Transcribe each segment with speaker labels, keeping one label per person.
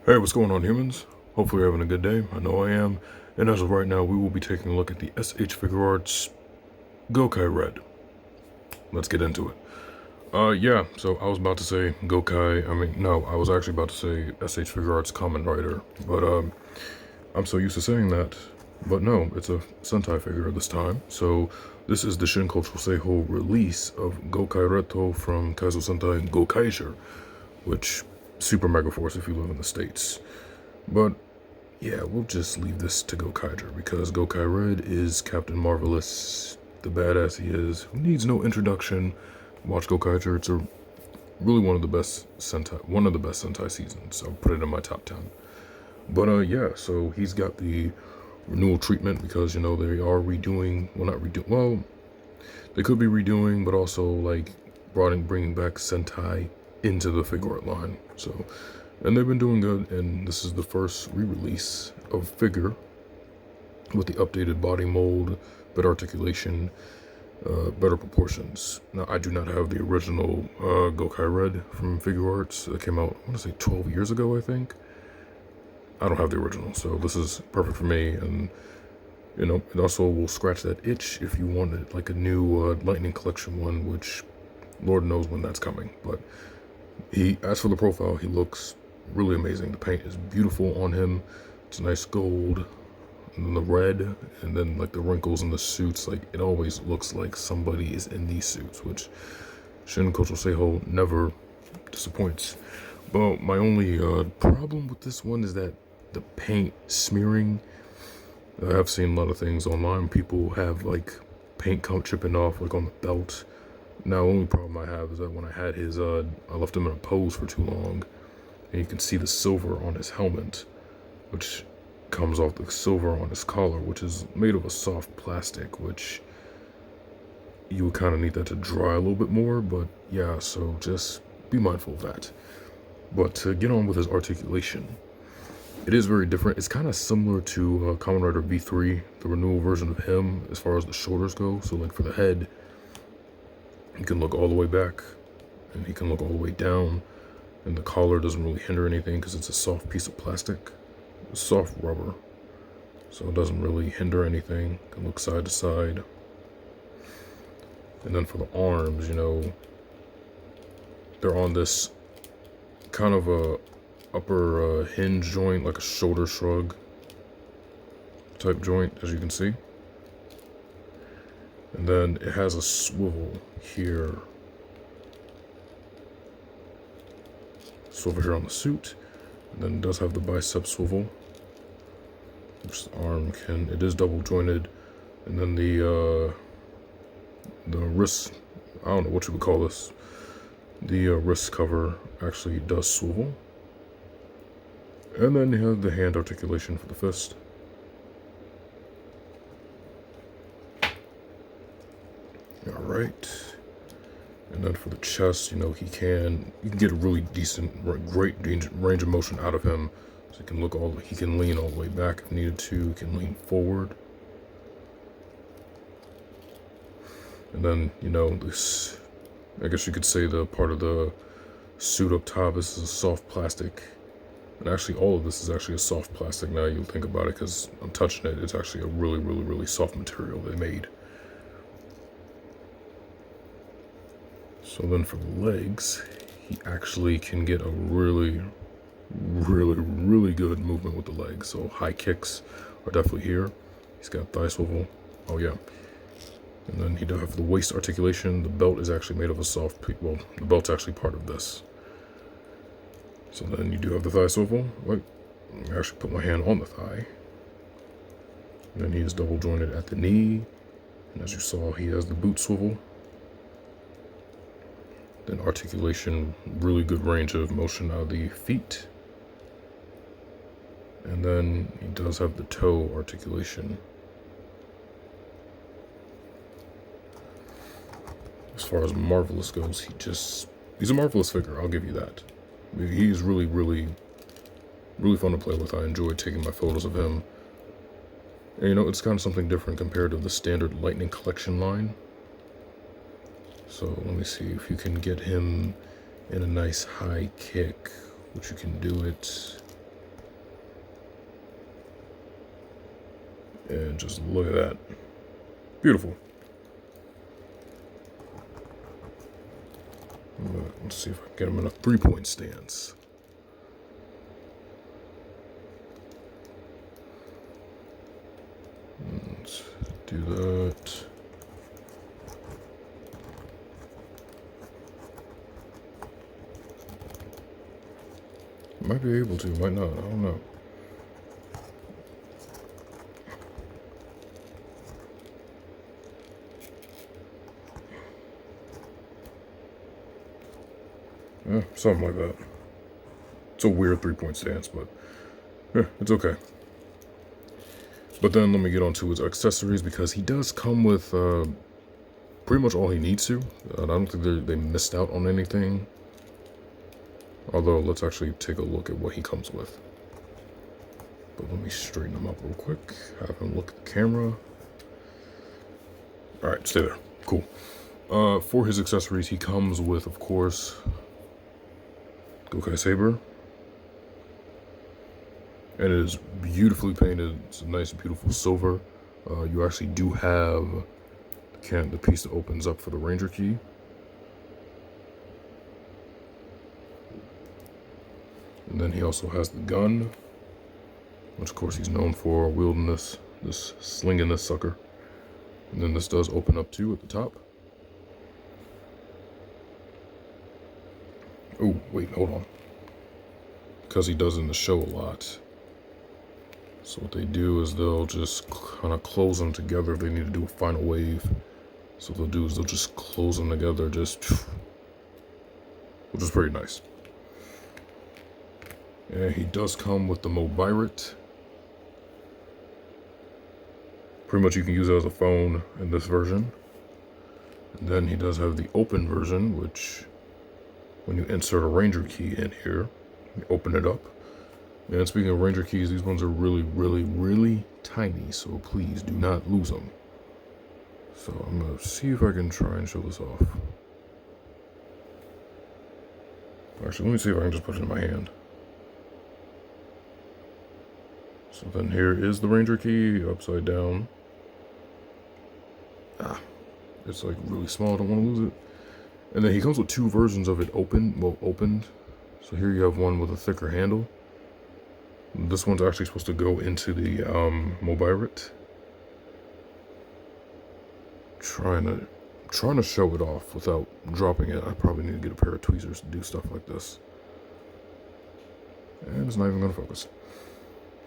Speaker 1: Hey, what's going on, humans? Hopefully you're having a good day. I know I am. And as of right now, we will be taking a look at the S.H.Figuarts Gokai Red. Let's get into it. Yeah, so I was about to say no, I was actually about to say S.H.Figuarts Common Rider, but, I'm so used to saying that. But no, it's a Sentai figure this time. So, this is the Shinkocchou Seihou release of Gokai Red from Kaizo Sentai Gokaiger, which, Super Mega Force if you live in the States. But yeah, we'll just leave this to Gokaiger because Gokai Red is Captain Marvelous, the badass he is, who needs no introduction. Watch Gokaiger, it's really one of the best Sentai seasons. I'll put it in my top 10. But yeah, so he's got the renewal treatment because, they are redoing, they could be redoing, but also like bringing back Sentai into the figure art line. So, and they've been doing good, and this is the first re-release of figure with the updated body mold, better articulation, better proportions. Now, I do not have the original Gokai Red from Figuarts that came out, I want to say 12 years ago, I think. I don't have the original, so this is perfect for me, and it also will scratch that itch if you wanted like a new Lightning Collection one, which Lord knows when that's coming. But as for the profile, he looks really amazing. The paint is beautiful on him. It's nice gold, and then the red, and then like the wrinkles in the suits. Like it always looks like somebody is in these suits, which Shinkocchou Seihou never disappoints. But my only problem with this one is that the paint smearing. I've seen a lot of things online. People have like paint chipping off like on the belt. Now, the only problem I have is that when I had I left him in a pose for too long, and you can see the silver on his helmet, which comes off the silver on his collar, which is made of a soft plastic, which you would kind of need that to dry a little bit more, but yeah, so just be mindful of that. But to get on with his articulation, it is very different. It's kind of similar to Kamen Rider V3, the renewal version of him, as far as the shoulders go. So like for the head, he can look all the way back, and he can look all the way down, and the collar doesn't really hinder anything because it's a soft piece of plastic, soft rubber, so it doesn't really hinder anything. It can look side to side. And then for the arms, they're on this kind of a upper hinge joint, like a shoulder shrug type joint, as you can see. And then it has a swivel here. Swivel here on the suit. And then it does have the bicep swivel. Which the arm it is double jointed. And then the wrist, I don't know what you would call this. The wrist cover actually does swivel. And then you have the hand articulation for the fist. Alright. And then for the chest, you can get a really great range of motion out of him. So he can lean all the way back if needed to, he can lean forward. And then, this, I guess you could say the part of the suit up top, this is a soft plastic. And actually, all of this is actually a soft plastic now you think about it, because I'm touching it. It's actually a really, really, really soft material they made. So then for the legs, he actually can get a really, really, really good movement with the legs. So high kicks are definitely here. He's got thigh swivel. Oh yeah. And then he does have the waist articulation. The belt is actually made of a the belt's actually part of this. So then you do have the thigh swivel. Wait, I actually put my hand on the thigh. And then he is double jointed at the knee. And as you saw, he has the boot swivel. Then articulation, really good range of motion out of the feet. And then he does have the toe articulation. As far as Marvelous goes, he's a marvelous figure, I'll give you that. He's really, really, really fun to play with. I enjoyed taking my photos of him. And it's kind of something different compared to the standard Lightning Collection line. So let me see if you can get him in a nice high kick, which you can do it. And just look at that. Beautiful. Let's see if I can get him in a 3-point stance. Let's do that. Might be able to, might not, I don't know. Yeah, something like that. It's a weird 3-point stance, but yeah, it's okay. But then let me get on to his accessories, because he does come with pretty much all he needs to. I don't think they missed out on anything. Although, let's actually take a look at what he comes with. But let me straighten him up real quick. Have him look at the camera. Alright, stay there. Cool. For his accessories, he comes with, of course, Gokai Saber. And it is beautifully painted. It's a nice, beautiful silver. You actually do have the piece that opens up for the Ranger key. And then he also has the gun, which of course he's known for wielding this slinging this sucker. And then this does open up too at the top. Oh, wait, hold on. Because he does in the show a lot. So what they do is they'll just kind of close them together if they need to do a final wave. So what they'll do is they'll just close them together, which is pretty nice. And he does come with the Mobirit. Pretty much you can use it as a phone in this version. And then he does have the open version, which when you insert a Ranger key in here, you open it up. And speaking of Ranger keys, these ones are really, really, really tiny, so please do not lose them. So I'm going to see if I can try and show this off. Actually, let me see if I can just put it in my hand. So then here is the Ranger key, upside down. It's like really small, I don't want to lose it. And then he comes with 2 versions of it opened. So here you have one with a thicker handle. This one's actually supposed to go into the Mobirit. Trying to show it off without dropping it. I probably need to get a pair of tweezers to do stuff like this. And it's not even going to focus.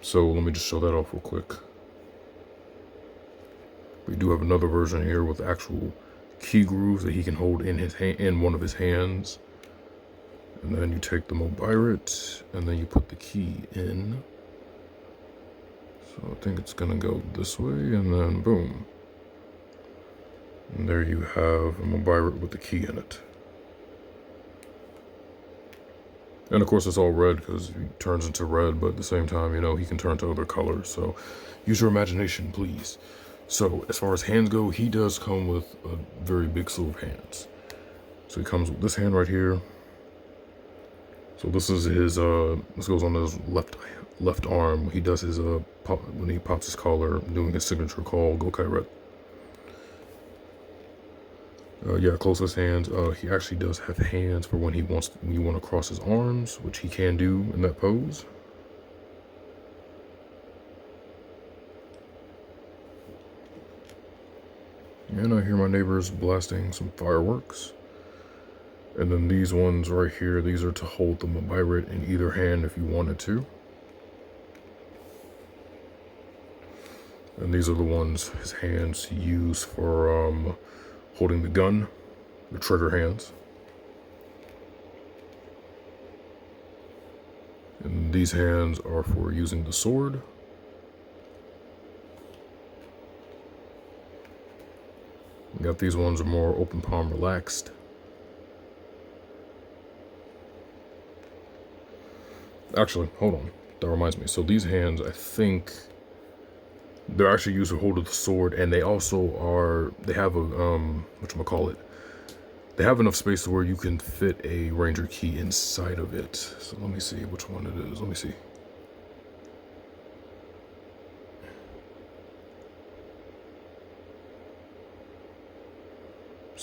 Speaker 1: So let me just show that off real quick. We do have another version here with actual key grooves that he can hold in one of his hands. And then you take the Mobirit and then you put the key in. So I think it's gonna go this way, and then boom. And there you have a Mobirit with the key in it. And of course it's all red because he turns into red, but at the same time, you know, he can turn to other colors. So use your imagination, please. So as far as hands go, he does come with a very big slew of hands. So he comes with this hand right here. So this is his, this goes on his left arm. He does his, when he pops his collar, doing his signature call, Gokai Red. Yeah, closest hands. He actually does have hands for when you want to cross his arms, which he can do in that pose. And I hear my neighbors blasting some fireworks. And then these ones right here, these are to hold the Mobirit in either hand if you wanted to. And these are the ones his hands use for holding the gun, the trigger hands. And these hands are for using the sword. We got these ones are more open palm relaxed. Actually, hold on. That reminds me. So these hands, I think, they're actually used to hold the sword, and they also are, they have a, whatchamacallit, they have enough space to where you can fit a Ranger key inside of it. So let me see which one it is. Let me see.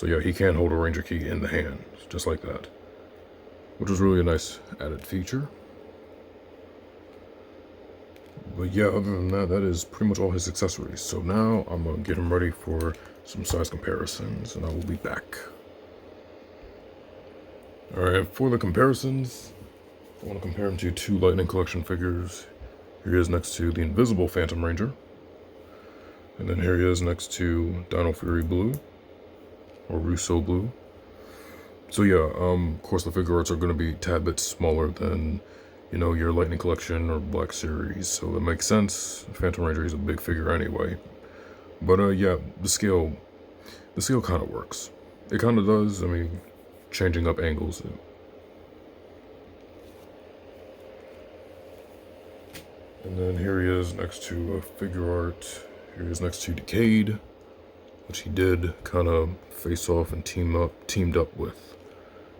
Speaker 1: So yeah, he can hold a ranger key in the hand, just like that. Which is really a nice added feature. But yeah, other than that, that is pretty much all his accessories. So now I'm going to get him ready for some size comparisons, and I will be back. Alright, for the comparisons, I want to compare him to two Lightning Collection figures. Here he is next to the Invisible Phantom Ranger. And then here he is next to Dino Fury Blue, or Russo Blue. So yeah, of course the figure arts are going to be a tad bit smaller than, you know, your Lightning Collection or Black Series, so that makes sense. Phantom Ranger is a big figure anyway. But yeah, the scale kind of works. It kind of does. I mean, changing up angles. And then here he is next to a figure art. Here he is next to Decade, which he did kind of face off and teamed up with,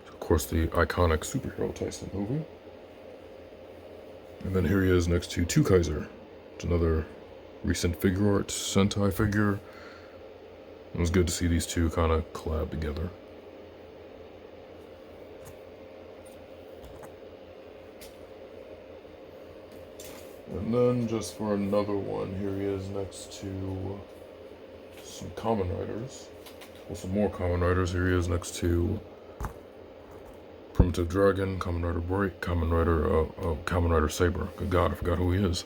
Speaker 1: of course, the iconic superhero Tyson movie. And then here he is next to Two Kaiser. It's another recent figure art Sentai figure. It was good to see these two kind of collab together. And then just for another one, here he is next to some Kamen Riders. Well, some more Kamen Riders. Here he is next to Primitive Dragon, Kamen Rider Break, Kamen Rider Saber. Good God, I forgot who he is.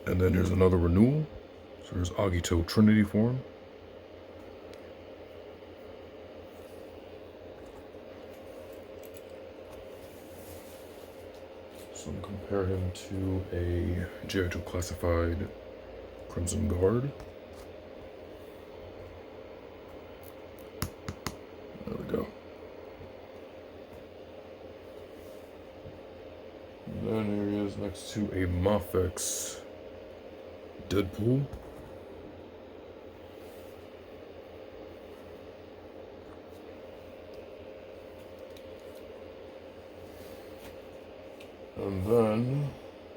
Speaker 1: And then here's another renewal. So here's Agito Trinity form. So I'm going to compare him to a G.I. Classified Crimson Guard. There we go. And then here he is next to a Mafex Deadpool. And then,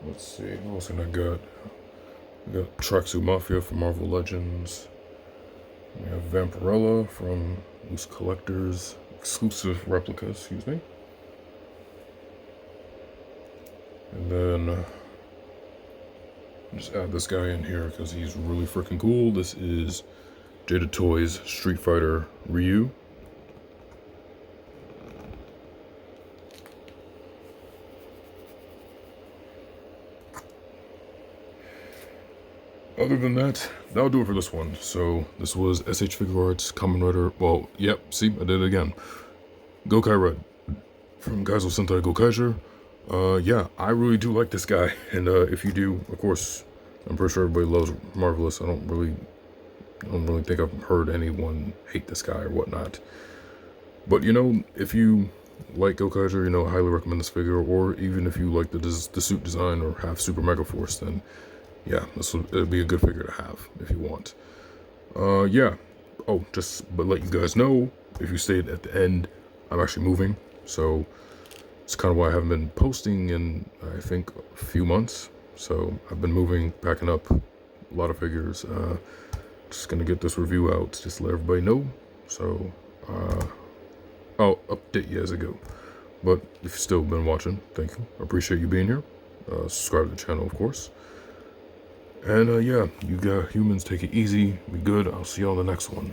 Speaker 1: let's see, what else can I got? We got Tracksuit Mafia from Marvel Legends. We have Vampirella from Loose Collectors, exclusive replica, excuse me. And then, just add this guy in here because he's really freaking cool. This is Jada Toys Street Fighter Ryu. Other than that, that'll do it for this one. So this was S.H.Figuarts Kamen Rider. Well, yep, see, I did it again. Gokai Red from Gaizo Sentai Gokaiger. Yeah, I really do like this guy. And if you do, of course, I'm pretty sure everybody loves Marvelous. I don't really think I've heard anyone hate this guy or whatnot. But you know, if you like Gokaiger, you know, I highly recommend this figure. Or even if you like the suit design or have Super Mega Force, then yeah, it'd be a good figure to have if you want. Yeah. Oh, but let you guys know, if you stayed at the end, I'm actually moving. So it's kind of why I haven't been posting in, I think, a few months. So I've been moving, packing up a lot of figures. Just gonna get this review out, just to let everybody know. So I'll update you as I go. But if you've still been watching, thank you. I appreciate you being here. Subscribe to the channel, of course. And yeah, you got humans, take it easy, be good. I'll see you on the next one.